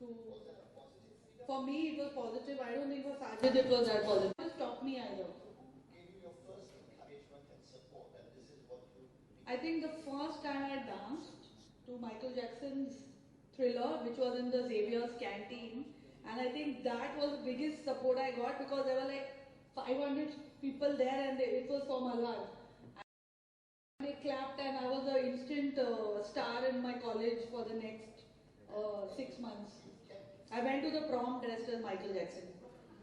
to. Was that a positive feedback? For me, it was positive. I don't think for Sajid it was that positive. It stopped me either. Who gave you your first encouragement and support that this is what you? I think the first time I danced to Michael Jackson's Thriller, which was in the Xavier's canteen, and I think that was the biggest support I got because there were like 500 people there, and it was for Malhar. They clapped, and I was an instant star in my college for the next 6 months. I went to the prom dressed as Michael Jackson.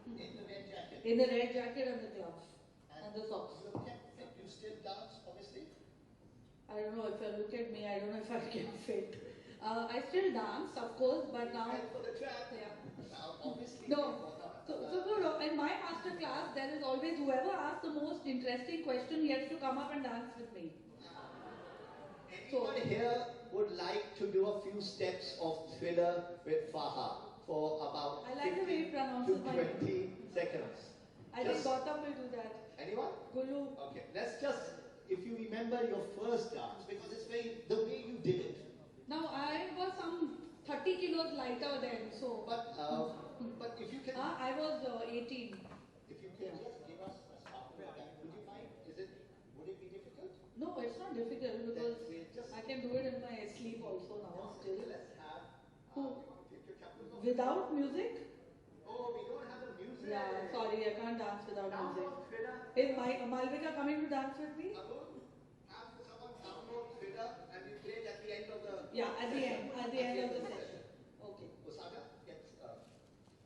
In the red jacket. In the red jacket and the gloves and the socks. You kept fit. You still dance, obviously. I don't know if you look at me. I don't know if I can fit. I still dance, of course, but now. And for the trap. Yeah. Now, obviously. No. So in my master class, there is always whoever asks the most interesting question, he has to come up and dance with me. Anyone here would like to do a few steps of Thriller with Faha for about I like the way he 15 to pronounces my 20 seconds? I think Gautam will do that. Anyone? Gulu. Okay, let's just, if you remember your first dance, because it's very, the way you did it. Now I was some 30 kilos lighter then, so. But if you can. I was 18. If you can just give us a sample of that, would you mind? Would it be difficult? No, it's not difficult because I can do it in my sleep also now still. Let's have. Who? Without music? Oh, we don't have the music. Yeah, sorry, I can't dance without music. Thriller. Is Malvika coming to dance with me? Have someone download Thriller and we play it at the end of the. Yeah, at the end of the session. Okay. Osaka, yes.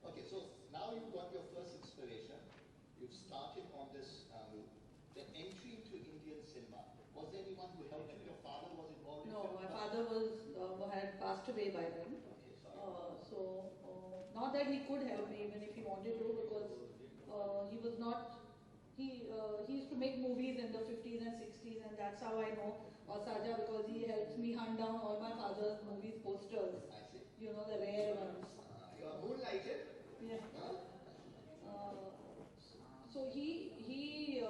Okay, so now you've got your first inspiration. You've started on this, the entry into Indian cinema. Was there anyone who helped you? Your father was involved in No, my father had passed away by then. Okay, sorry. So not that he could help me even if he wanted to, because he was not. He used to make movies in the 50s and 60s, and that's how I know Osaja, because he helps me hunt down all my father's movies posters. I see. You know, the rare ones. You are moonlighted. Yeah. Huh? So he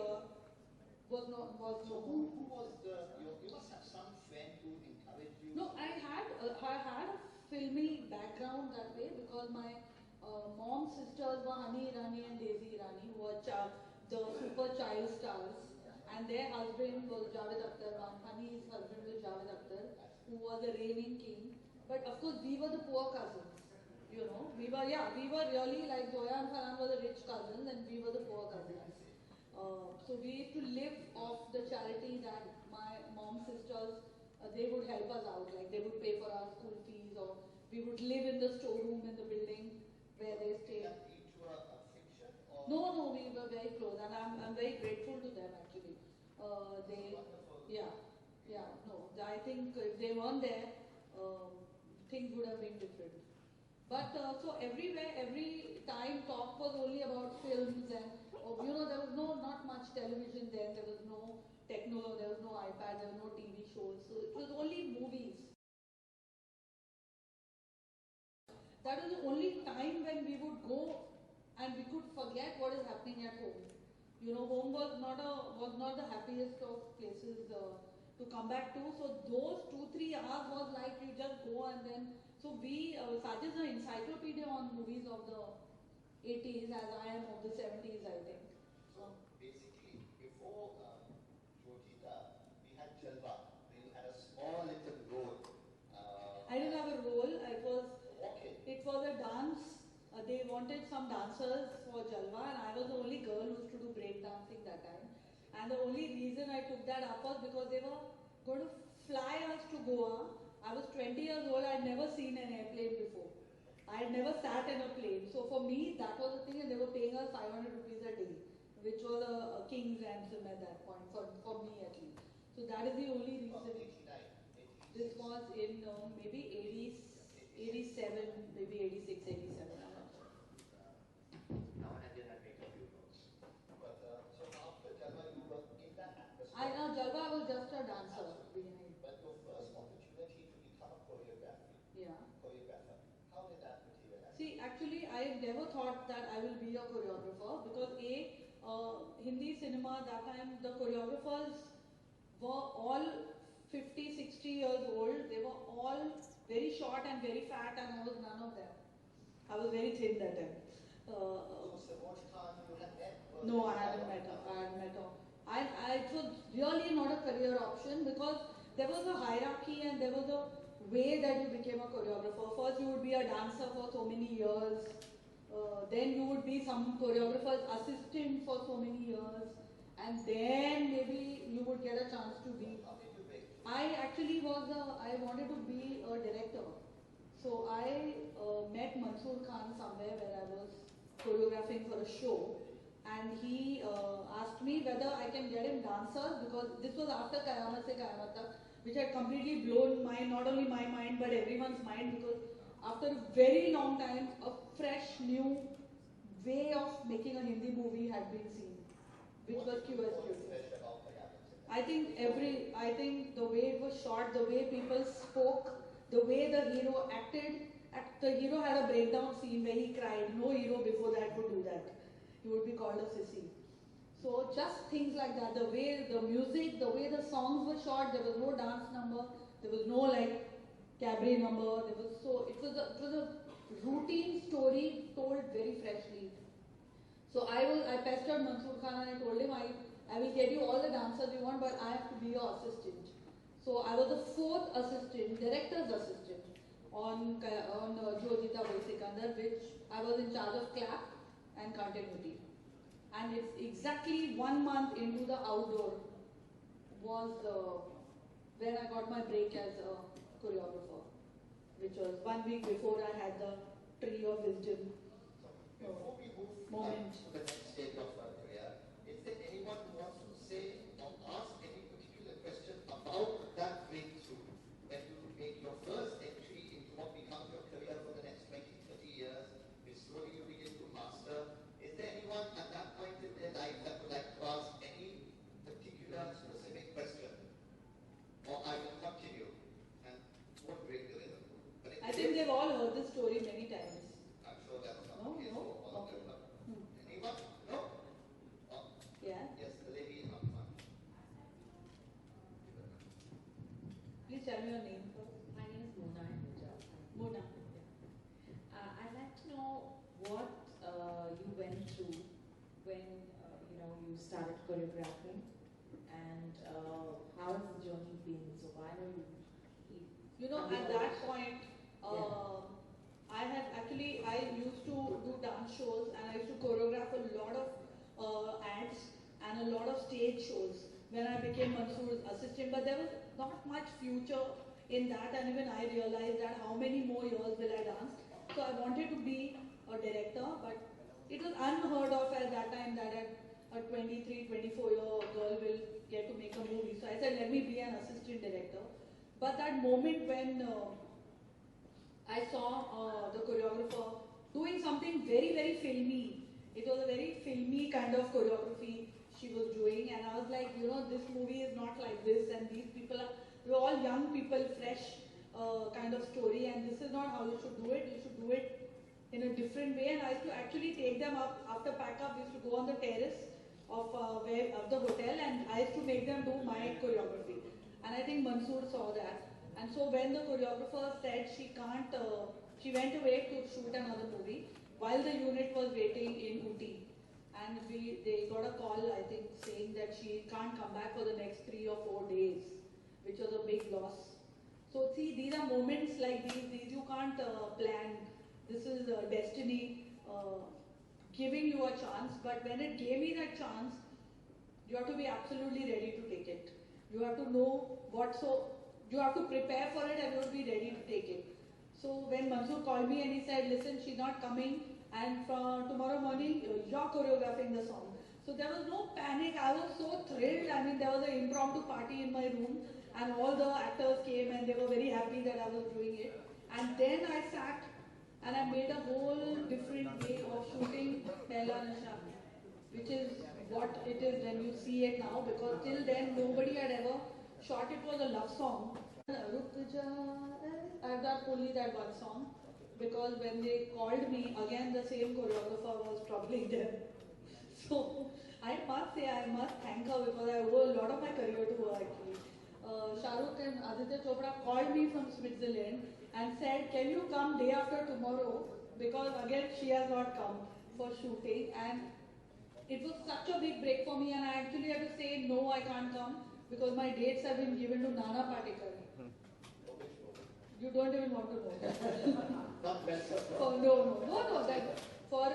was not. So who was you must have some friend who encouraged you? No, I had a filmy background that way because my mom's sisters were Hani Irani and Daisy Irani, who were the super child stars, and their husband was Javed Akhtar. Hani's husband was Javed Akhtar, who was a reigning king. But of course, we were the poor cousins. You know, we were really like Zoya and Farhan were the rich cousins, and we were the poor cousins. So we used to live off the charity that my mom's sisters, they would help us out. Like they would pay for our school fees, or we would live in the storeroom in the building where they stayed. No, we were very close, and I'm very grateful to them actually. No, I think if they weren't there, things would have been different. But so everywhere, every time talk was only about films, and there was not much television then. There was no techno, there was no iPad, there were no TV shows. So it was only movies. That was the only time when we would go and we could forget what is happening at home. Home was not the happiest of places to come back to. So those 2-3 hours was like you just go and then. So Sajid is an encyclopedia on movies of the 80s, as I am of the 70s, I think. So basically, before Jyotita, we had Jalva. We had a small little role. I didn't have a role. It was a dance. They wanted some dancers for Jalva, and I was the only girl who used to do break dancing that time. And the only reason I took that up was because they were going to fly us to Goa. I was 20 years old. I had never seen an airplane before. I had never sat in a plane. So for me, that was the thing, and they were paying us 500 rupees a day, which was a king's ransom at that point, for me at least. So that is the only reason. This was in maybe 87, maybe 86, 87. Now and then I make a few notes. But so after Jalva, you were in that atmosphere. Jalva, I was just a dancer behind. But your first opportunity to become a choreographer. How did that materialize? See, actually, I never thought that I will be a choreographer because Hindi cinema that time, the choreographers were all 50, 60 years old. They were all very short and very fat, and I was none of them. I was very thin that time. So Saroj Khan, you had met? No, I hadn't met her. I hadn't met her. It was really not a career option because there was a hierarchy and there was a way that you became a choreographer. First, you would be a dancer for so many years. Then you would be some choreographer's assistant for so many years. And then maybe you would get a chance to be. How did you break? I actually I wanted to be a director. So I met Mansoor Khan somewhere where I was choreographing for a show, and he asked me whether I can get him dancers because this was after Kayamat Se Kayamat Tak, which had completely blown not only my mind but everyone's mind because after a very long time, a fresh new way of making a Hindi movie had been seen, which What was did you QS. find fresh about Kayamat Se Kayamat? I think the way it was shot, the way people spoke, the way the hero acted. The hero had a breakdown scene where he cried. No hero before that would do that. He would be called a sissy. So just things like that. The way the music, the way the songs were shot. There was no dance number. There was no like cabaret number. It was a routine story told very freshly. So I pestered Mansoor Khan and I told him I will get you all the dancers you want, but I have to be your assistant. So I was the fourth assistant, director's assistant on Jo Jeeta Wahi Sikandar, which I was in charge of clap and continuity. And it's exactly 1 month into the outdoor was when I got my break as a choreographer, which was 1 week before I had the Tree of Wisdom Before we move moment. to the next stage of our career, is there anyone who wants to say or ask any particular question about that breakthrough when you make your first entry into what becomes your career for the next 20, 30 years, which slowly you begin to master? Is there anyone at that point in their life that would like to ask any particular specific question? Or I will continue and won't break the rhythm. But if I there think is- they've all heard this story many times. I'm sure that's not No, the case no? for all of Okay. them. But Hmm. anyone? No? Oh, Yeah. yes, the lady in front. Please tell me your name first. My name is Mona Ahuja. Mona. I'd like to know what you went through when you started choreographing, and how has the journey been? So why were you? At that point, I used to do dance shows and I used to choreograph a lot of ads and a lot of stage shows when I became Mansoor's assistant. But there was not much future in that, and even I realized that how many more years will I dance. So I wanted to be a director, but it was unheard of at that time that a 23, 24-year girl will get to make a movie. So I said, let me be an assistant director. But that moment when I saw the choreographer doing something very, very filmy, it was a very filmy kind of choreography she was doing, and I was like, this movie is not like this, and these people we're all young people, fresh kind of story, and this is not how you should do it. You should do it in a different way. And I used to actually take them up after pack up. We used to go on the terrace of the hotel, and I used to make them do my choreography. And I think Mansoor saw that. And so when the choreographer said she can't, she went away to shoot another movie while the unit was waiting in Ooty. And they got a call, I think, saying that she can't come back for the next 3 or 4 days, which was a big loss. So see, these are moments like these you can't plan. This is destiny giving you a chance. But when it gave me that chance, you have to be absolutely ready to take it. You have to know you have to prepare for it and you have to be ready to take it. So when Mansoor called me and he said, listen, she's not coming, and from tomorrow morning, you're choreographing the song. So there was no panic. I was so thrilled. I mean, there was an impromptu party in my room, and all the actors came and they were very happy that I was doing it. And then I sat and I made a whole different way of shooting Pehla Nasha, which is what it is when you see it now, because till then nobody had ever shot. It was a love song. I've done only that one song because when they called me again, the same choreographer was troubling them. So I must thank her because I owe a lot of my career to her actually. Shah Rukh and Aditya Chopra called me from Switzerland and said, can you come day after tomorrow because again she has not come for shooting, and it was such a big break for me, and I actually had to say no, I can't come because my dates have been given to Nana Patekar. You don't even want to know. Not best of For, no, that for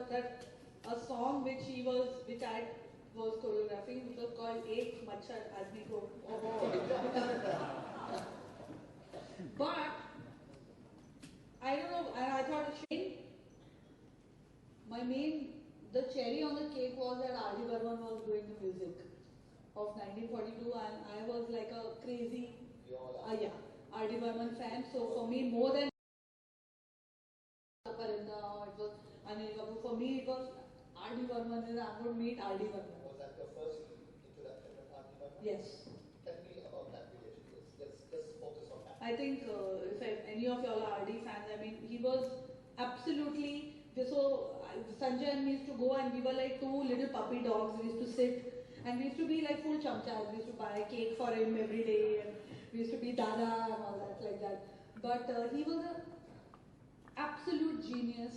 that a song which I was choreographing, which was called Ek Machhar Aadmi Ko. But I don't know, and I thought the cherry on the cake was that R.D. Burman was doing the music of 1942, and I was like a crazy, R.D. Burman fan. So for me, more than Parinda, or it was Anil Kapoor, for me it was R.D. Burman, and I'm going to meet R.D. Burman. Was that your first introduction with R.D. Burman? Yes. Tell me about that relationship. Let's just focus on that. I think if any of y'all are RD fans, I mean, he was absolutely so. Sanjay and me used to go, and we were like two little puppy dogs. We used to sit, and we used to be like full chamchas. We used to buy cake for him every day, and we used to be dada and all that like that. But he was an absolute genius.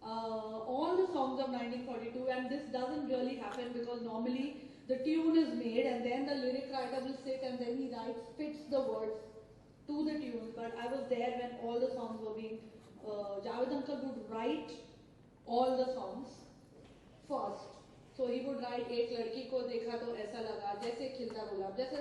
All the songs of 1942, and this doesn't really happen because normally the tune is made, and then the lyric writer will sit, and then he fits the words to the tunes. But I was there when all the songs were being. Javed uncle would write all the songs first. So he would write एक लड़की को देखा तो ऐसा लगा जैसे खिलता गुलाब जैसे,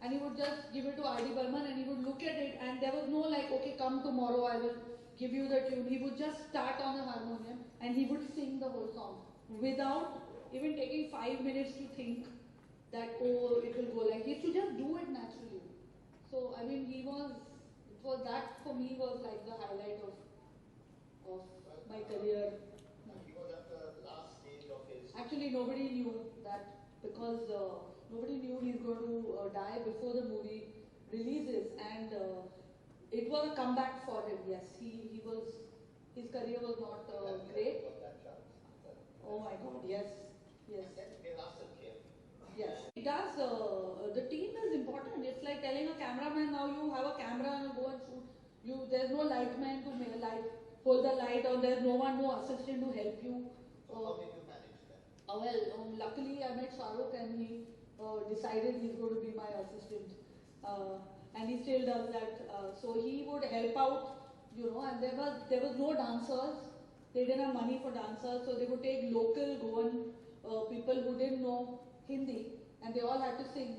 and he would just give it to R.D. Burman, and he would look at it, and there was no like, okay, come tomorrow, I will give you the tune. He would just start on the harmonium, and he would sing the whole song without even taking 5 minutes to think that, oh, it will go like. He used to just do it naturally. So I mean, that for me was like the highlight of my career. He was at the last stage of his. Actually, nobody knew that because nobody knew he's going to die before the movie releases, and it was a comeback for him. Yes, his career was not great. Oh my God, yes. Yes, it does. The team is important. It's like telling a cameraman, now you have a camera and you go and shoot. There's no lightman to hold the light, or there's no assistant to help you. So how did you manage that? Luckily I met Shahrukh, and he decided he's going to be my assistant, and he still does that. So he would help out, and there was no dancers. They didn't have money for dancers, so they would take local Goan people who didn't know Hindi, and they all had to sing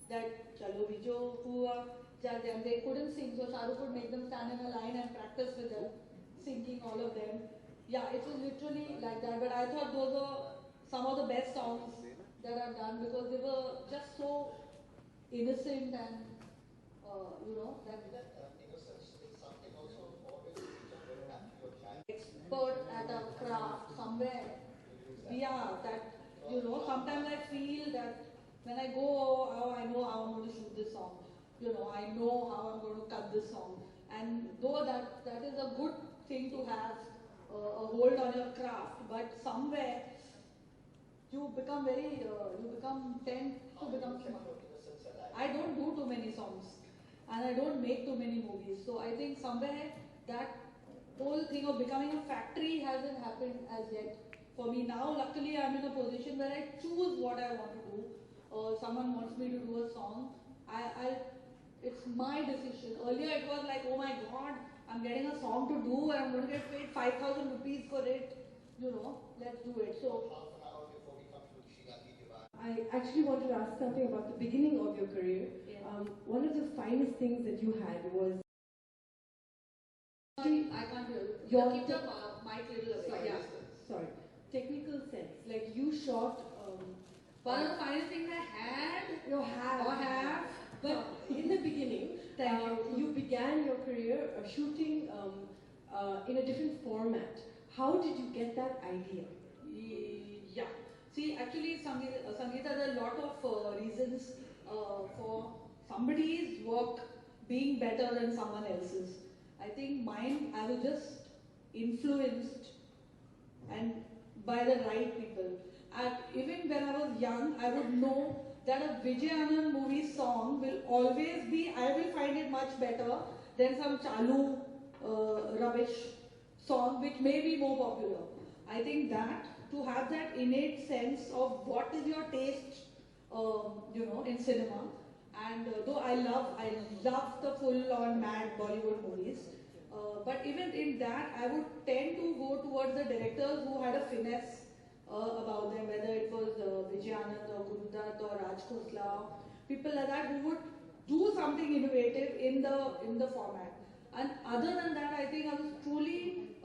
that Chalo Bijo Hua Jal, and they couldn't sing, so Shahrukh would make them stand in a line and practice with them, singing all of them. Yeah, it was literally like that, but I thought those were some of the best songs that I've done because they were just so innocent and, that Innocence is something also always very happy your child. expert at a craft somewhere. Yeah, that, sometimes I feel that when I go, oh, I know how I'm going to shoot this song. I know how I'm going to cut this song. And though that is a good thing to have a hold on your craft, but somewhere you become tend to become smart. I don't do too many songs, and I don't make too many movies. So I think somewhere that whole thing of becoming a factory hasn't happened as yet. For me now, luckily I'm in a position where I choose what I want to do. Someone wants me to do a song, it's my decision. Earlier it was like, oh my God, I'm getting a song to do and I'm going to get paid 5,000 rupees for it. Let's do it. So half an hour before we come to Shriyati Diwan. I actually wanted to ask something about the beginning of your career. Yeah. One of the finest things that you had was I can't hear you. Your Keep the mic little away. Yeah. sorry, technical sense. Like you shot One of the finest things I had. have. But in the beginning, Thank you began your career shooting in a different format. How did you get that idea? Yeah. See, actually, Sangeeta, there are a lot of reasons for somebody's work being better than someone else's. I think mine, I was just influenced and by the right people. Even when I was young, I would know that a Vijay Anand movie song will always be, I will find it much better than some Chalu rubbish song which may be more popular. I think that to have that innate sense of what is your taste, in cinema. And though I love the full-on mad Bollywood movies, but even in that, I would tend to go towards the directors who had a finesse about them, whether it was Vijay Anand or Guru Dutt or Raj Khosla, people like that who would do something innovative in the format. And other than that, I think I was truly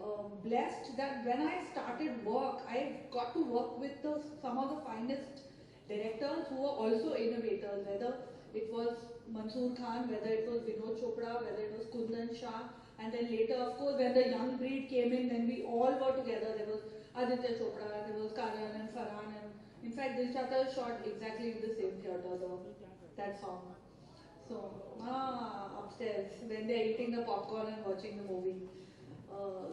blessed that when I started work, I got to work with some of the finest directors who were also innovators, whether it was Mansoor Khan, whether it was Vinod Chopra, whether it was Kundan Shah, and then later, of course, when the young breed came in, then we all were together. There was Aditya Chopra, there was Karan and Farhan, and in fact, Dil Chahta Hai shot exactly in the same theatre, that song. So, upstairs, when they're eating the popcorn and watching the movie.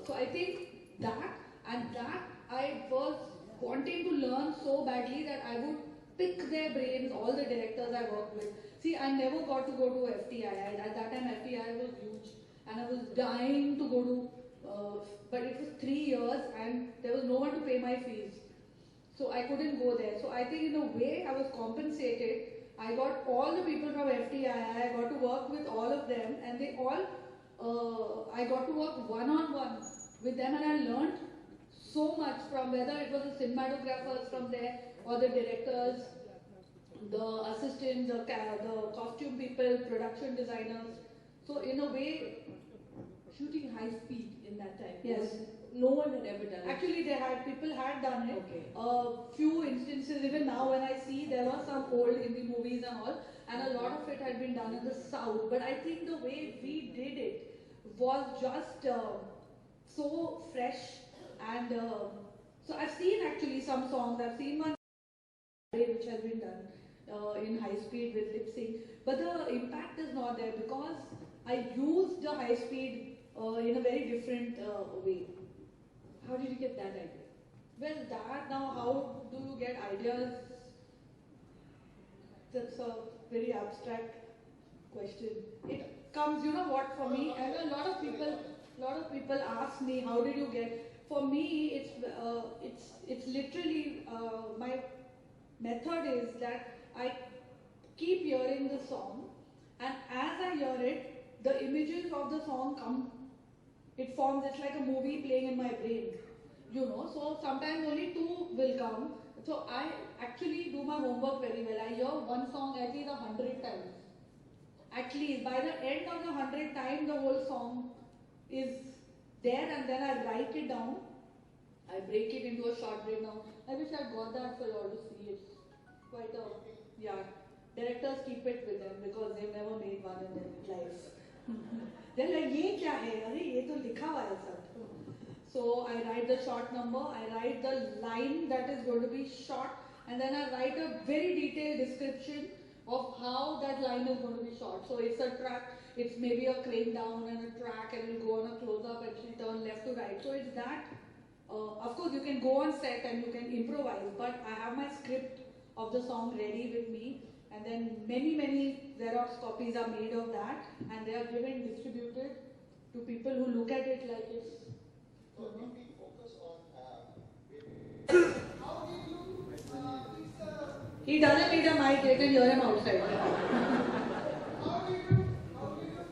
So I think that I was wanting to learn so badly that I would pick their brains, all the directors I worked with. See, I never got to go to FTI. At that time, FTI was huge, and I was dying to go to, but it was 3 years, and there was no one to pay my fees. So I couldn't go there. So I think in a way, I was compensated. I got all the people from FTI, I got to work with all of them, and they all, I got to work one-on-one with them, and I learned so much from whether it was the cinematographers from there, or the directors, the assistants, the costume people, production designers. So in a way, Shooting high speed in that time. yes. No one had ever done it. Actually, people had done it. Okay. Few instances, even now when I see, there were some old Hindi movies and all, and a lot of it had been done in the south. But I think the way we did it was just so fresh, and so I've seen actually some songs. I've seen one which has been done in high speed with lip sync, but the impact is not there because I used the high speed in a very different way. How did you get that idea? Well, that now, how do you get ideas? That's a very abstract question. It comes, you know what, for me, and a lot of people ask me, how did you get? For me, it's literally my method is that I keep hearing the song, and as I hear it, the images of the song come. It forms, it's like a movie playing in my brain, so sometimes only two will come. So I actually do my homework very well. I hear one song at least 100 times. At least by the end of the 100th time, the whole song is there, and then I write it down. I break it into a short breakdown. I wish I got that for you all to see. It's quite directors keep it with them because they've never made one in their life. They're like, ये क्या है? अरे ये तो लिखा हुआ है सब. So I write the short number, I write the line that is going to be shot, and then I write a very detailed description of how that line is going to be shot. So it's a track, it's maybe a crane down and a track, and we'll go on a close up and she'll turn left to right. So it's that. Of course, you can go on set and you can improvise, but I have my script of the song ready with me. And then many Xerox copies are made of that, and they are given, distributed to people who look at it like it's. So if we focus on how did you? He doesn't need a mic. You can hear him outside. How did you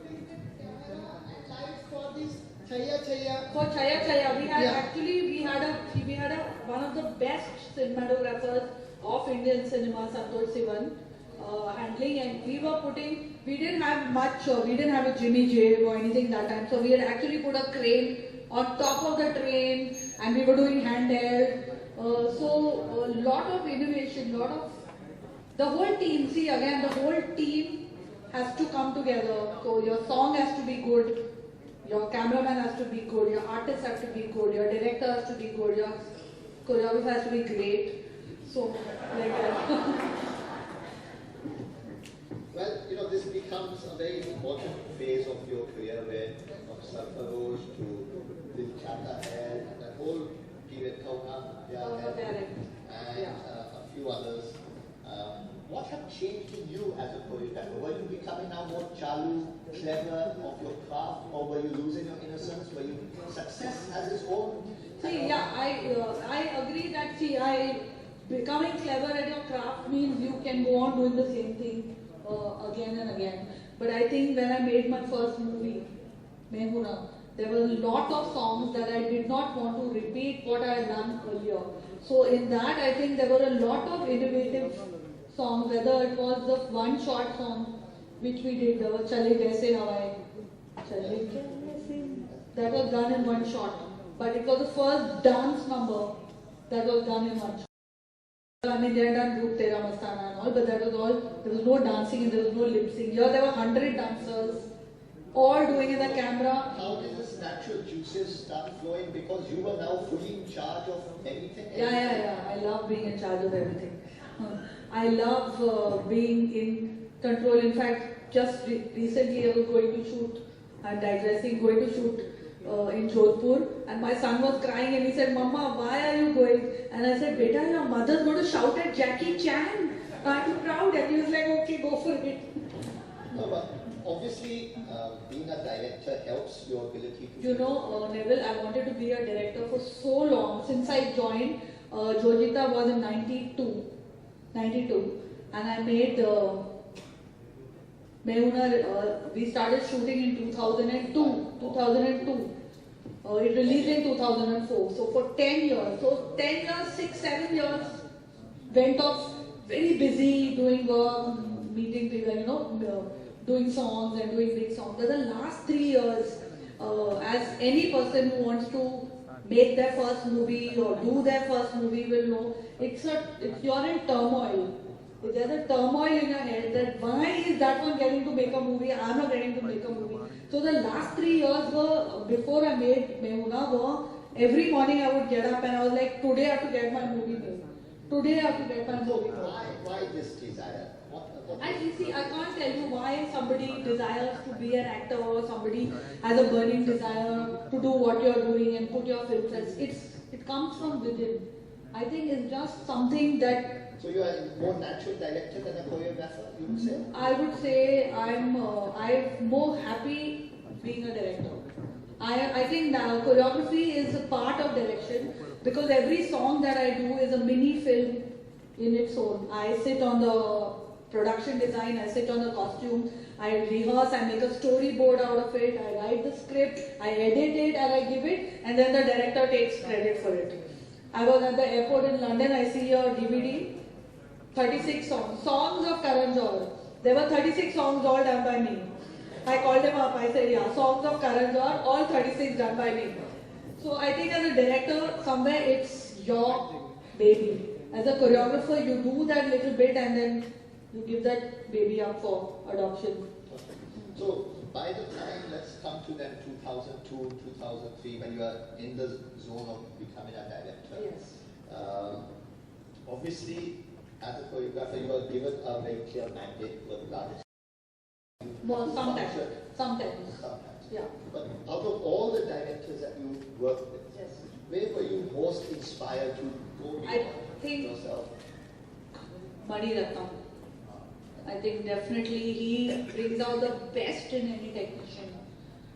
think that camera and lights for this Chaya Chaya? For Chaya Chaya, we had Yeah. actually we had a one of the best cinematographers of Indian cinema, Santosh Sivan. Handling, and we didn't have much, we didn't have a Jimmy J or anything that time, so we had actually put a crane on top of the train, and we were doing handheld, so a lot of innovation, the whole team, the whole team has to come together. So your song has to be good, your cameraman has to be good, your artist has to be good, your director has to be good, your choreographer has to be great, so like that. Well, this becomes a very important phase of your career where from Sarfarosh to Dil Chahta Hai, and that whole period, Kauna Hai, and a few others. What have changed in you as a choreographer? Were you becoming now more chalu, clever of your craft, or were you losing your innocence? Were you success has its own? See, yeah, I agree that, see, becoming clever at your craft means you can go on doing the same thing again and again. But I think when I made my first movie, Mehuna, there were a lot of songs that I did not want to repeat what I had done earlier. So in that, I think there were a lot of innovative songs, whether it was the one short song which we did, Chale Kaise Hawai, Chale Kaise, that was done in one shot. But it was the first dance number that was done in one shot. I mean, they had done Roop Tera Mastana and all, but that was all, there was no dancing and there was no lip sync. Here there were 100 dancers, all doing in the camera. How did this natural juices start flowing? Because you were now fully in charge of everything. Yeah. I love being in charge of everything. I love being in control. In fact, just recently I was going to shoot, I'm digressing, going to shoot in Jodhpur, and my son was crying and he said, Mama, why are you going? And I said, Beta, your mother's going to shout at Jackie Chan. I'm proud. And he was like, okay, go for it. No, but obviously, being a director helps your ability to. You know, Neville, I wanted to be a director for so long. Since I joined, Jojita was in 92, and I made Mehuna, we started shooting in 2002. It released in 2004. So for 10 years, 6, 7 years, went off very busy doing work, meeting people, doing songs and doing big songs. But the last 3 years, as any person who wants to make their first movie or do their first movie will know, you're in turmoil. There's a turmoil in your head that why is that one getting to make a movie, I'm not getting to make a movie. So the last 3 years were, before I made Mehuna, were every morning I would get up and I was like, today I have to get my movie made. Today I have to get my movie made. Why this desire? And you see, I can't tell you why somebody desires to be an actor or somebody has a burning desire to do what you're doing and put your films. It comes from within. I think it's just something that. So you are a more natural director than a choreographer, you would say? I would say I'm more happy being a director. I think now choreography is a part of direction because every song that I do is a mini film in its own. I sit on the production design, I sit on the costume, I rehearse, I make a storyboard out of it, I write the script, I edit it and I give it, and then the director takes credit for it. I was at the airport in London, I see a DVD, 36 songs of Karan Johar. There were 36 songs all done by me. I called him up, I said, yeah, songs of Karan Johar, all 36 done by me. So I think as a director, somewhere it's your baby. As a choreographer, you do that little bit and then you give that baby up for adoption. So by the time, let's come to that 2002, 2003, when you are in the zone of becoming a director. Yes. Obviously, as a choreographer, you are given a very clear mandate for the largest. Well, sometimes. Yeah. But out of all the directors that you worked with, Yes. where were you most inspired to go I beyond think yourself? Mani Ratnam. I think definitely he brings out the best in any technician.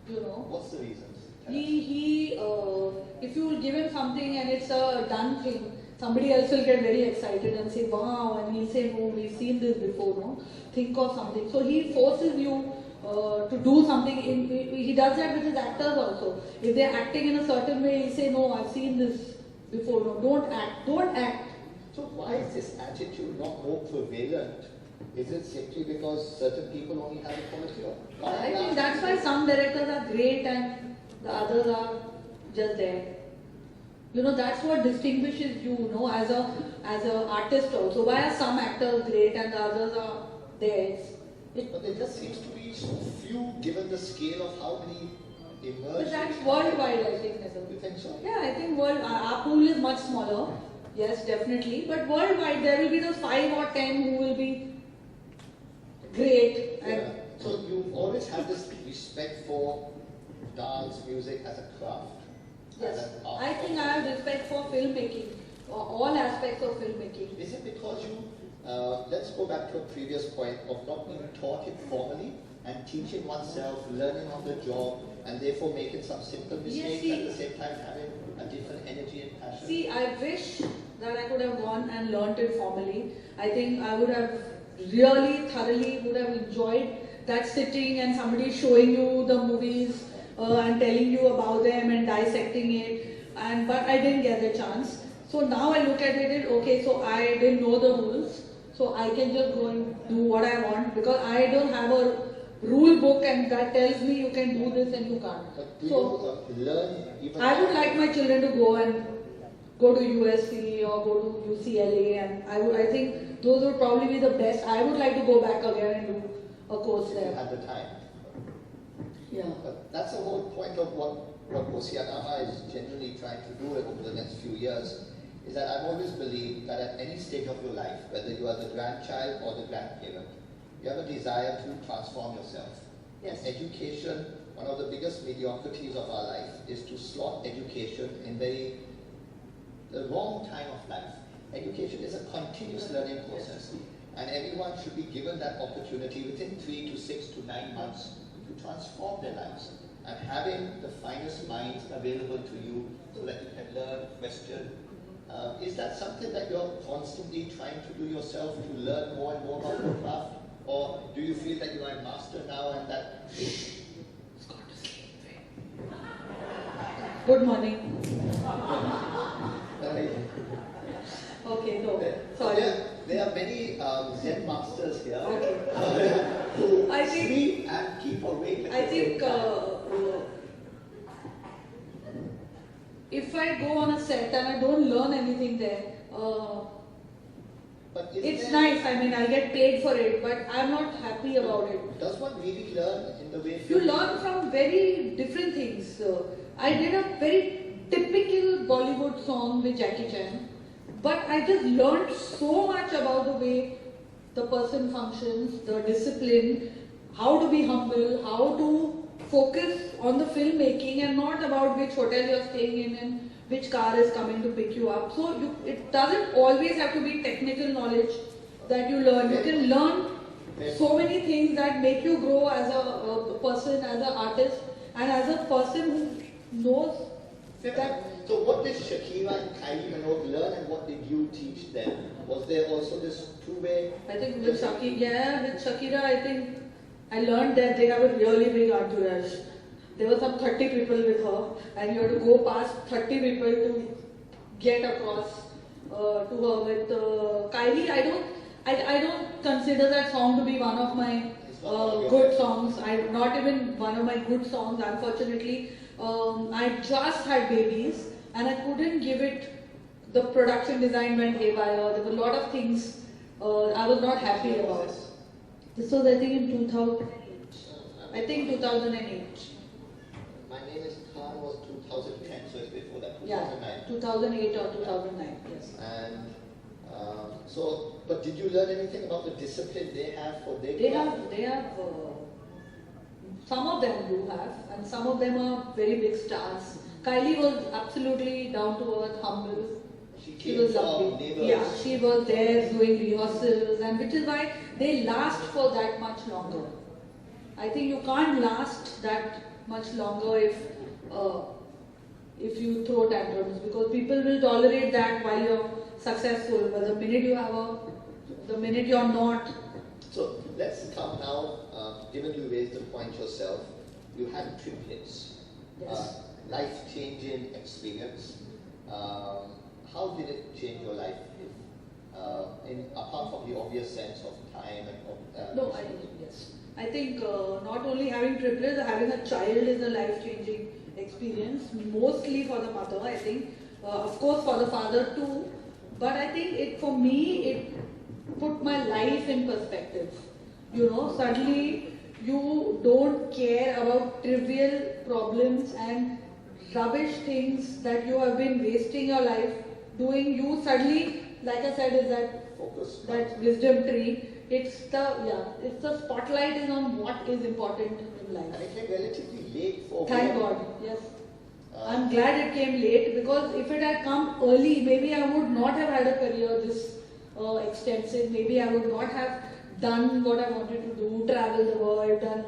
What's the reasons? If you give him something and it's a done thing, somebody else will get very excited and say, wow, and he'll say, no, we've seen this before, no? Think of something. So he forces you to do something. He does that with his actors also. If they're acting in a certain way, he'll say, no, I've seen this before, no, don't act. So why is this attitude not more prevalent? Is it simply because certain people only have a quality of? I think that's why some directors are great and the others are just there. That's what distinguishes you, as a artist also. Why are some actors great and the others are there? But there just seems to be so few given the scale of how many emerge. But that's worldwide, I think, Nizam. You think so? Yeah, I think our pool is much smaller. Yes, definitely. But worldwide, there will be those 5 or 10 who will be great. Yeah. So you always have this respect for dance, music as a craft. Yes. As an art I think I have respect for filmmaking, or all aspects of filmmaking. Is it because you, let's go back to a previous point of not being taught it formally, and teaching oneself, learning on the job, and therefore making some simple mistakes see- at the same time having a different energy and passion? See, I wish that I could have gone and learnt it formally. I think I would have really thoroughly would have enjoyed that sitting and somebody showing you the movies and telling you about them and dissecting it. But I didn't get the chance. So now I look at it, okay, so I didn't know the rules. So I can just go and do what I want because I don't have a rule book and that tells me you can do this and you can't. But do So you learn even... I would like my children to go to USC or go to UCLA, and I think those would probably be the best. I would like to go back again and do a course if you there. had the time. Yeah. But that's the whole point of what Oceanama is genuinely trying to do over the next few years, is that I've always believed that at any stage of your life, whether you are the grandchild or the grandparent, you have a desire to transform yourself. Yes. And education, one of the biggest mediocrities of our life is to slot education in the wrong time of life. Education is a continuous learning process, and everyone should be given that opportunity within 3 to 6 to 9 months to transform their lives. And having the finest minds available to you so that you can learn, question. Is that something that you're constantly trying to do yourself to learn more and more about your craft? Or do you feel that you are a master now and that... Good morning. uh, Okay, no, there, sorry. there are many Zen masters here Okay. who I think- sleep and keep awake at I the same think time. if I go on a set and I don't learn anything there, But is it's there- nice. I mean, I'll get paid for it, but I'm not happy about it. Does one really learn in the way... You learn from very different things. I did a very typical Bollywood song with Jackie Chan, but I just learned so much about the way the person functions, the discipline, how to be humble, how to focus on the filmmaking and not about which hotel you're staying in and which car is coming to pick you up. So it doesn't always have to be technical knowledge that you learn. You can learn so many things that make you grow as a person, as an artist, and as a person who knows that. So what did Shakira and Kylie Minogue learn and what did you teach them? Was there also this two-way... I think with Shakira, I think I learned that they have a really big entourage. There were some 30 people with her, and you have to go past 30 people to get across to her. With Kylie, I don't consider that song to be one of my good songs. Not even one of my good songs, unfortunately. I just had babies, and I couldn't give it. The production design went haywire. There were a lot of things I was not happy about. This was, I think, in 2008. I think 2008. My Name is Khan was 2010, so it's before that, Yeah, 2009. 2008 or 2009. Yes. And but did you learn anything about the discipline they have for their They craft? have. Some of them do have, and some of them are very big stars. Kylie was absolutely down to earth, humble. She She came was from lovely. neighbors. Yeah, she was there doing rehearsals, and which is why they last for that much longer. I think you can't last that much longer if you throw tantrums, because people will tolerate that while you're successful, but the minute you're not. So let's come now, given you raised the point yourself, you had triplets. Yes. Life-changing experience. How did it change your life? Apart from the obvious sense of time and No, yes. I think not only having triplets, having a child is a life-changing experience, mostly for the mother, I think. Of course, for the father too. But I think for me, it put my life in perspective. You know, suddenly you don't care about trivial problems and rubbish things that you have been wasting your life doing. You suddenly, like I said, is focus. that wisdom tree. It's the spotlight is on what is important in life. And it came relatively late for Thank me. God, yes. I'm glad it came late, because if it had come early, maybe I would not have had a career this extensive. Maybe I would not have done what I wanted to do, travel the world, done,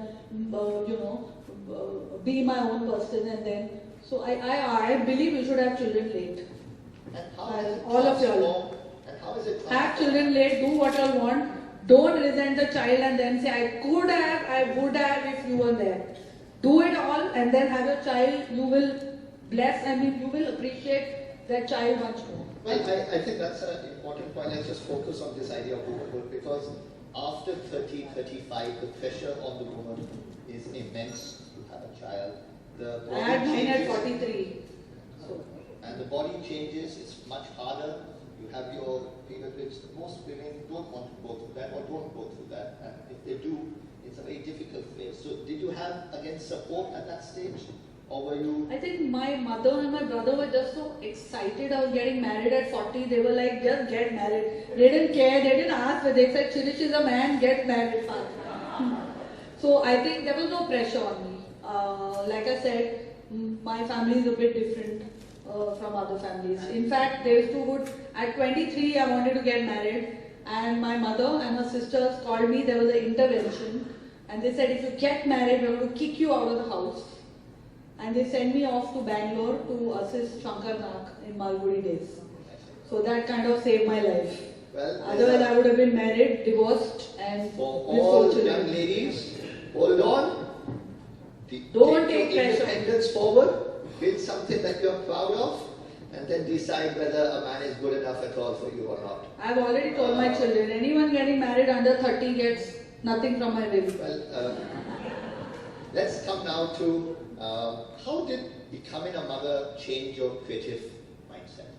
be my own person, and then, so I believe you should have children late. And how has it All of y'all. transformed? And how is it Have transformed? children late, do what you want. Don't resent the child and then say, I could have, I would have if you were there. Do it all and then have your child, you will bless, you will appreciate that child much more. Well, I think that's an important point. Let's just focus on this idea of womanhood, because after 30, 35, the pressure on the woman is immense to have a child. The I had body mine at changes, 43. So, and the body changes. It's much harder. You have your period, which most women don't want to go through that or don't go through that. And if they do, it's a very difficult phase. So did you have, again, support at that stage? Or were you... I think my mother and my brother were just so excited of getting married at 40. They were like, just get married. They didn't care. They didn't ask. But they said, Shirish is a man, get married fast. So I think there was no pressure on me. Like I said, my family is a bit different from other families. In fact, they used to would, at 23, I wanted to get married. And my mother and her sisters called me. There was an intervention. And they said, if you get married, we're going to kick you out of the house. And they sent me off to Bangalore to assist Shankar Nag in Malgudi days. So that kind of saved my life. Well, Otherwise, I would have been married, divorced, and for with all 4 children. young ladies, hold on. Don't Take take your pressure. independence forward, build something that you're proud of, and then decide whether a man is good enough at all for you or not. I've already told my children, anyone getting married under 30 gets nothing from my baby. Well, let's come now to how did becoming a mother change your creative mindset?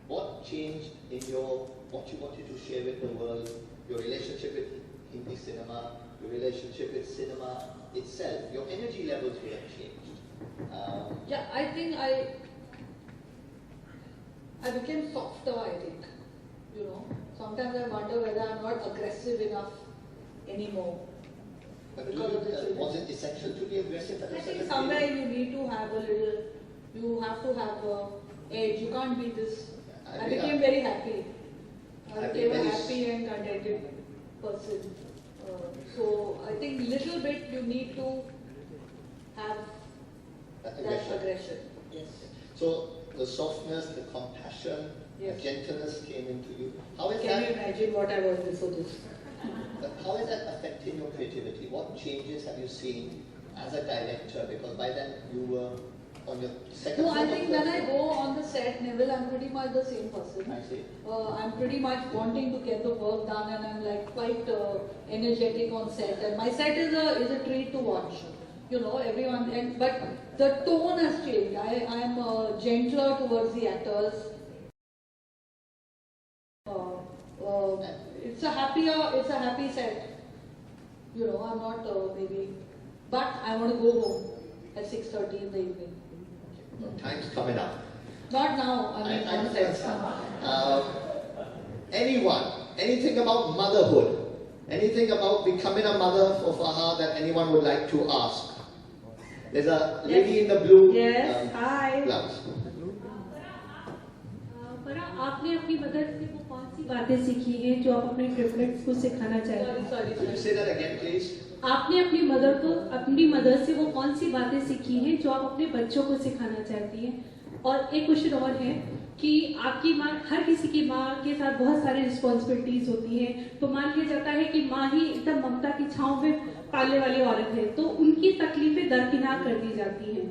What changed in what you wanted to share with the world, your relationship with Hindi cinema, your relationship with cinema itself? Your energy levels would have changed. Yeah, I think I became softer, I think. Sometimes I wonder whether I'm not aggressive enough anymore. But Because of the children. was it essential to be aggressive at a I think certain somewhere period? you need to have a little, you have to have a edge. You can't be this. I became very happy. I I've became been a very happy and contented person. So I think little bit you need to have that aggression. Yes. So the softness, the compassion, Yes. the gentleness came into you. How is Can that? you imagine what I was before this? How is that affecting your creativity? What changes have you seen as a director? Because by then you were on your second. No, I floor, think third when I floor? go on the set, Neville, I'm pretty much the same person. I see. I'm pretty much wanting to get the work done, and I'm like quite energetic on set. And my set is a treat to watch. Everyone. But the tone has changed. I'm gentler towards the actors. It's a happy set. I'm not maybe, but I want to go home at 6:30 in the evening. Time's coming up. Not now. I mean, on set. Anything about motherhood? Anything about becoming a mother for Farha that anyone would like to ask? There's a lady in the blue Yes. Hi. blouse. परा आपने अपनी mother से वो कौन सी बातें सीखी हैं जो आप अपने ट्रिपलेट्स को सिखाना चाहते हैं? Sorry. Could you say that again, please? आपने अपनी मदर से वो कौन सी बातें सीखी हैं जो आप अपने बच्चों को सिखाना चाहती हैं? और एक क्वेश्चन और है कि आपकी माँ, हर किसी की माँ के साथ बहुत सारी रिस्पॉन्सिबिलिटीज होती हैं, तो मान लिया जाता है कि माँ ही एकदम ममता की छांव में पालने वाली औरत है, तो उनकी तकलीफें दरकिनार कर दी जाती हैं।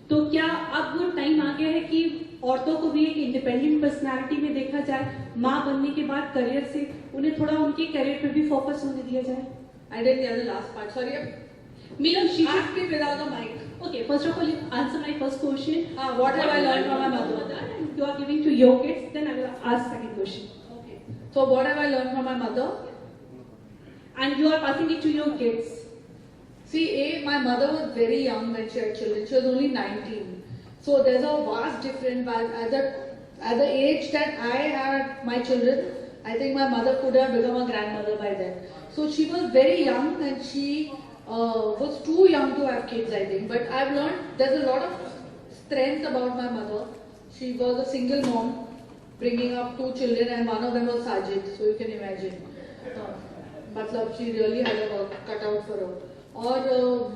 तो क्या अब वो टाइम आ गया है कि औरतों को भी एक इंडिपेंडेंट पर्सनालिटी में देखा जाए, माँ बनने के बाद करियर से उन्हें थोड़ा उनके करियर पे भी फोकस होने दिया जाए? I didn't hear the last part. Sorry. Meaning she should. Ask me without the mic. Okay, first of all, you answer my first question. What have I learned from my mother? And you are giving to your kids, then I will ask second question. Okay. So what have I learned from my mother? And you are passing it to your kids. See, my mother was very young when she had children. She was only 19. So there's a vast difference. At the age that I had my children, I think my mother could have become a grandmother by then. So she was very young and she was too young to have kids, I think. But I've learned there's a lot of strength about my mother. She was a single mom, bringing up 2 children, and one of them was Sajid. So you can imagine. matlab she really had a work cut out for her. Or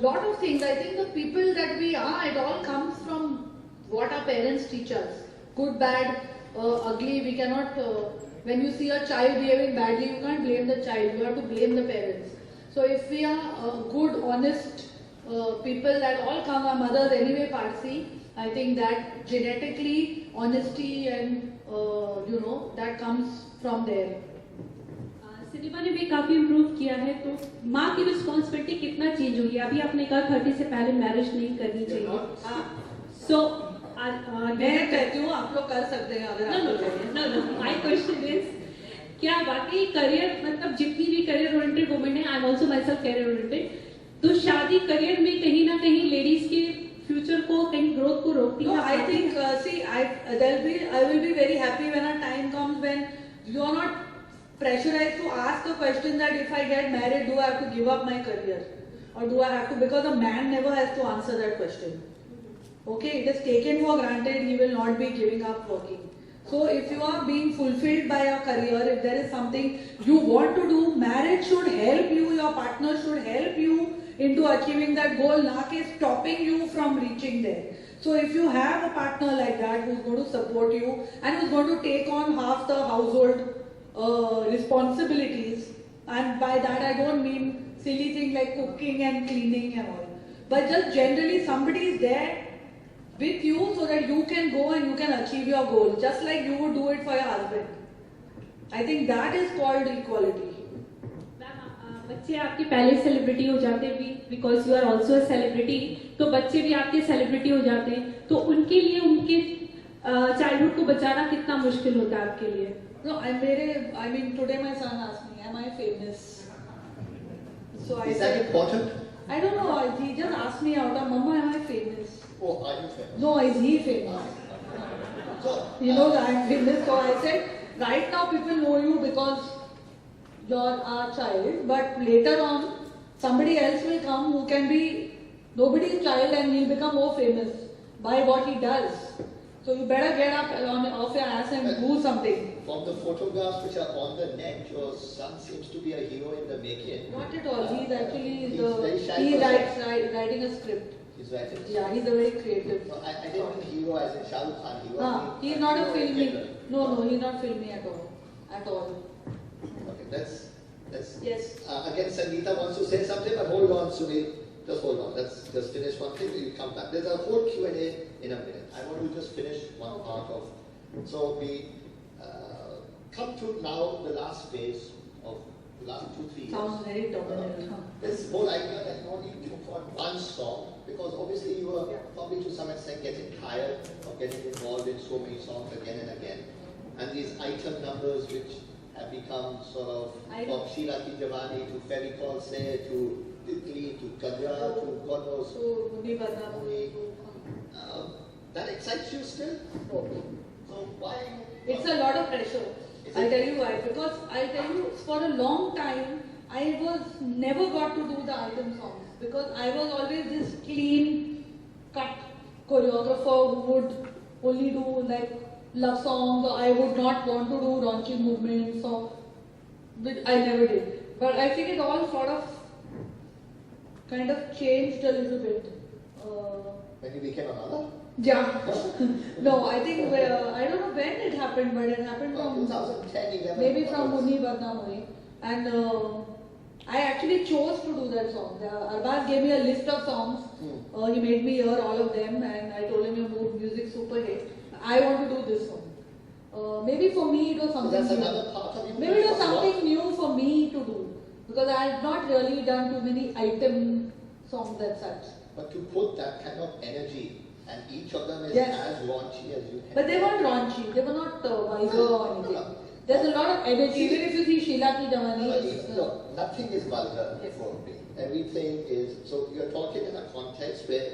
lot of things. I think the people that we are, it all comes from what our parents teach us. Good, bad, ugly. We cannot. When you see a child behaving badly, you can't blame the child. You have to blame the parents. So if we are good, honest people that all come, our mothers anyway Parsi, I think that genetically honesty and that comes from there. Cinema ने भी काफी improve किया है, तो माँ की responsibility कितना change हुई है? अभी आपने कहा 30 से पहले मैरिज नहीं करनी चाहिए. सो मैं कहती हूँ आप लोग कर सकते हैं अगर आप लोग चाहिए. नो माय क्वेश्चन इज, क्या वाकई करियर, मतलब जितनी भी करियर ओरिएंटेड वुमेन है, I am also my self career oriented, तो शादी करियर में कहीं ना कहीं लेडीज के फ्यूचर को, कहीं ग्रोथ को रोकती है? No, I think I will be very happy when a time comes when you are not pressurized to ask the question that if I get married, do I have to give up my career, or do I have to? Because a man never has to answer that question. Okay, it is taken for granted he will not be giving up working. So if you are being fulfilled by your career, if there is something you want to do, marriage should help you, your partner should help you into achieving that goal, not stopping you from reaching there. So if you have a partner like that who's going to support you and who's going to take on half the household responsibilities, and by that I don't mean silly things like cooking and cleaning and all, but just generally somebody is there with you so that you can go and you can achieve your goal just like you would do it for your husband. I think that is called equality. बच्चे आपके पहले celebrity हो जाते हैं, because you are also a celebrity, तो बच्चे भी आपके सेलिब्रिटी हो जाते हैं, तो उनके लिए उनके चाइल्डहुड को बचाना कितना मुश्किल होता है आपके लिए? No, I mean today my son asked me, am I famous? So I Is said, that important? I don't know, he just asked me out, Mama, am I famous? Oh, are you famous? No, is he famous? So, He knows I am famous, so I said, right now people know you because you're our child, but later on somebody else will come who can be nobody's child and he'll become more famous by what he does. So you better get up off your ass and do something. from the photographs which are on the net, your son seems to be a hero in the making. Not at all. He's actually He's very shy he person. writing a script. He's writing. Yeah, he's a very creative. No, I didn't mean hero as in Shah Rukh Khan hero. I mean He's not a hero in filmy. general. No, he's not filmy at all. At all. Okay, that's Yes. again Sangeeta wants to say something, but hold on, Sumit. Just hold on. Let's just finish one thing. You come back. There's a whole Q&A in a minute. I want to just finish one part of. So we come to now the last phase of the last 2-3 years. Sounds very dominant. This whole idea that no need to for one song, because obviously you were probably to some extent getting tired of getting involved in so many songs again and again, and these item numbers which have become sort of from Sheila Ki Jawani to Fevicol Se to Titli to Kadra to God knows. So Muni Badnamu. That excites you still? No. So why? It's a lot of pressure. I'll tell you why. Because I'll tell you, for a long time, I was never got to do the item songs. Because I was always this clean cut choreographer who would only do like love songs, or I would not want to do raunchy movements, or which I never did. But I think it all sort of kind of changed a little bit. When you became a mother? Yeah. No, I think I don't know when it happened, but it happened from 2010, 11. maybe from Muni Badnamu. And I actually chose to do that song. Arbaz gave me a list of songs. He made me hear all of them, and I told him your music super hit. I want to do this song. Maybe for me it was So something that's new. another part of you. Maybe it was that you something new for me to do, because I had not really done too many item songs as such. But to put that kind of energy, and each of them is Yes. as raunchy as you can. But they weren't raunchy. They were not vulgar or anything. There's a lot of energy. Even if you see Sheila Ki Jawani, it's, No, nothing is vulgar Yes. for me. Everything is. So you're talking in a context where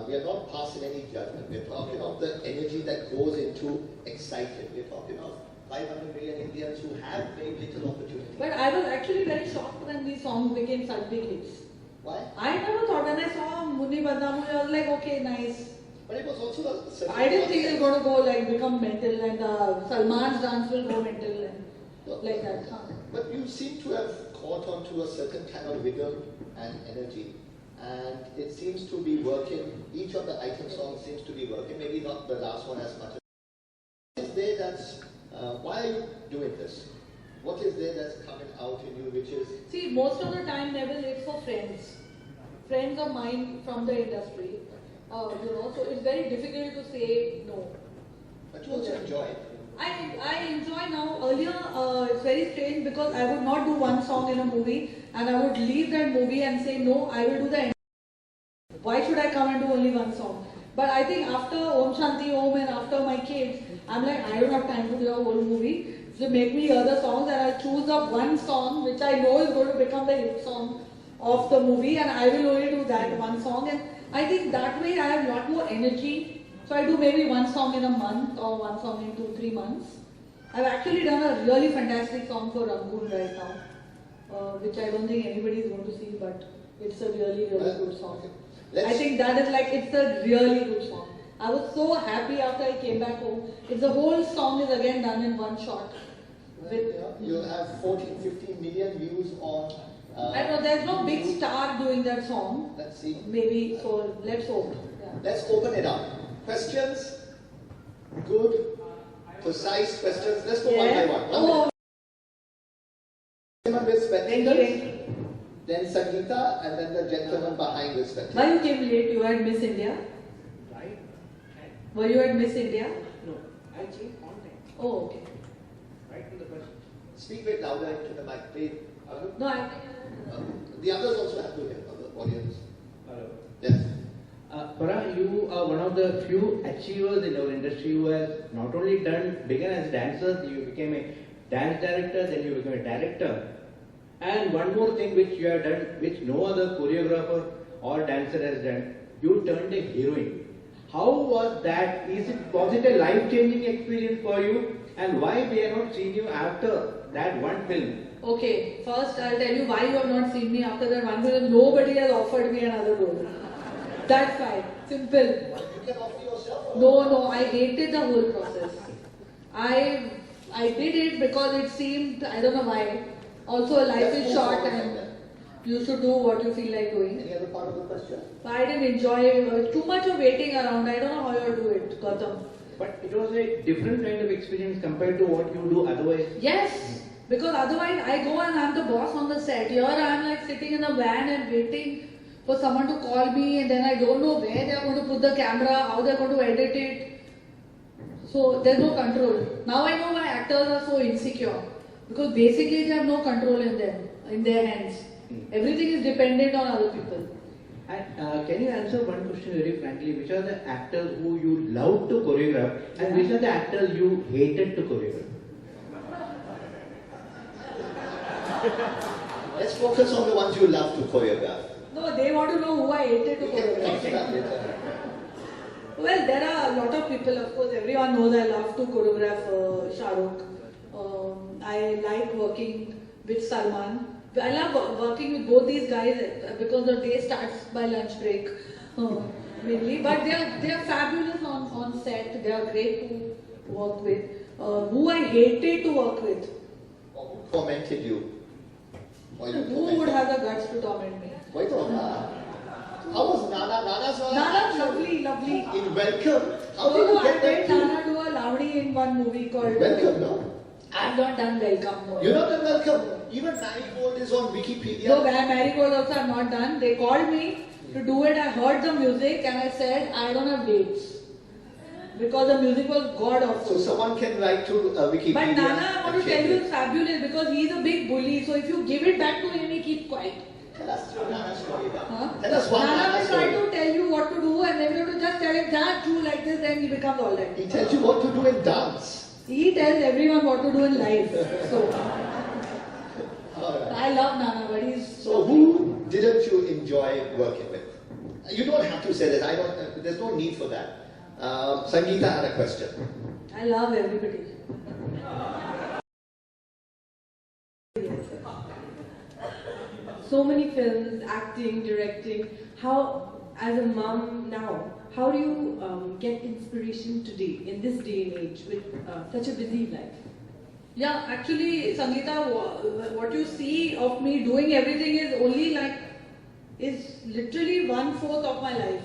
we are not passing any judgment. We're talking of the energy that goes into excitement. We're talking of 500 million Indians who have very little opportunity. but I was actually very shocked when these songs became such big hits. Why? I never thought when I saw Muni Badnamu, I was like, okay, nice. But it was also a I didn't think it's going to go like become mental, and Salman's dance will go mental and like that. Huh? But you seem to have caught onto a certain kind of rhythm and energy, and it seems to be working. Each of the item songs seems to be working. Maybe not the last one as much. What is there that's why are you doing this? What is there that's coming out in you, which is See, most of the time, Neville, it's for friends of mine from the industry. So it's very difficult to say no. but you also enjoy it? I enjoy now. Earlier, it's very strange because I would not do one song in a movie and I would leave that movie and say, no, I will do the. Why should I come and do only one song? But I think after Om Shanti Om and after my kids, I'm like, I don't have time to do a whole movie. So make me hear the songs and I'll choose up one song which I know is going to become the hit song of the movie, and I will only do that one song. And I think that way I have a lot more energy. So I do maybe one song in a month or one song in 2-3 months. I've actually done a really fantastic song for Rangoon right now, which I don't think anybody is going to see, but it's a really good song. I think that is like, it's a really good song. I was so happy after I came back home. It's the whole song is again done in one shot. You have 14-15 million views on. I know there's no big star doing that song. Let's see. Maybe, so let's hope. Yeah. Let's open it up. Questions? Good, precise questions. Let's go one by one. Oh, Gentleman with thank spectacles, you. then Sangeeta, and then the gentleman behind with spectacles. Why you came late? You were at Miss India? Right? Were you at Miss India? No, I came on time. Oh, okay. Right to the question. Speak a bit louder into the mic, please. No, I. The others also have to hear, the audience. Hello. Yes. Farah, you are one of the few achievers in our industry who has not only began as dancers, you became a dance director, then you became a director. And one more thing which you have done, which no other choreographer or dancer has done, you turned a heroine. How was that? Was it a life-changing experience for you? And why we have not seen you after that one film? Okay, first I'll tell you why you have not seen me after that one film. Nobody has offered me another role. That's fine. Simple. You can offer yourself. No, I hated the whole process. I did it because it seemed, I don't know why. Also, life is short and you should do what you feel like doing. Any other part of the question? I didn't enjoy too much of waiting around. I don't know how you do it, Gautam. But it was a different kind of experience compared to what you do otherwise. Yes, because otherwise I go and I'm the boss on the set. Here I'm like sitting in a van and waiting for someone to call me, and then I don't know where they're going to put the camera, how they're going to edit it. So there's no control. Now I know why actors are so insecure. Because basically they have no control in them, in their hands. Everything is dependent on other people. And can you answer one question very frankly? Which are the actors who you loved to choreograph and which are the actors you hated to choreograph? Let's focus on the ones you love to choreograph. No, they want to know who I hated to choreograph. Well, there are a lot of people, of course, everyone knows I love to choreograph Shah Rukh. I like working with Salman. I love working with both these guys because the day starts by lunch break mainly. But they are fabulous on set. They are great to work with. Who I hated to work with. Or who tormented you? Or you Who would have the guts to torment me? Wait on. How was Nana? Nana's lovely. In Welcome. How did Oh, you I get made that? Nana do a Lavani in one movie called Welcome, no? I've not done Welcome. No. You're not done Welcome. Even Marigold is on Wikipedia. No, Marigold also I'm not done. They called me to do it. I heard the music and I said I don't have dates because the music was god awful. So someone can write to Wikipedia. But Nana, I want to tell you, it. it's fabulous because he's a big bully. So if you give it back to him, he keeps quiet. Tell us your Nana story. Huh? Tell us one Nana Nana will try story. to tell you what to do, and then you have to just tell him that do like this, then he becomes all right. He tells you what to do in dance. He tells everyone what to do in life. So Alright. I love Nana, but he's So who didn't you enjoy working with? You don't have to say that. I don't. There's no need for that. Sangeeta had a question. I love everybody. So many films, acting, directing. How, as a mom now, how do you get inspiration today, in this day and age, with such a busy life? Yeah, actually, Sangeeta, what you see of me doing everything is only like, is literally 1/4 of my life.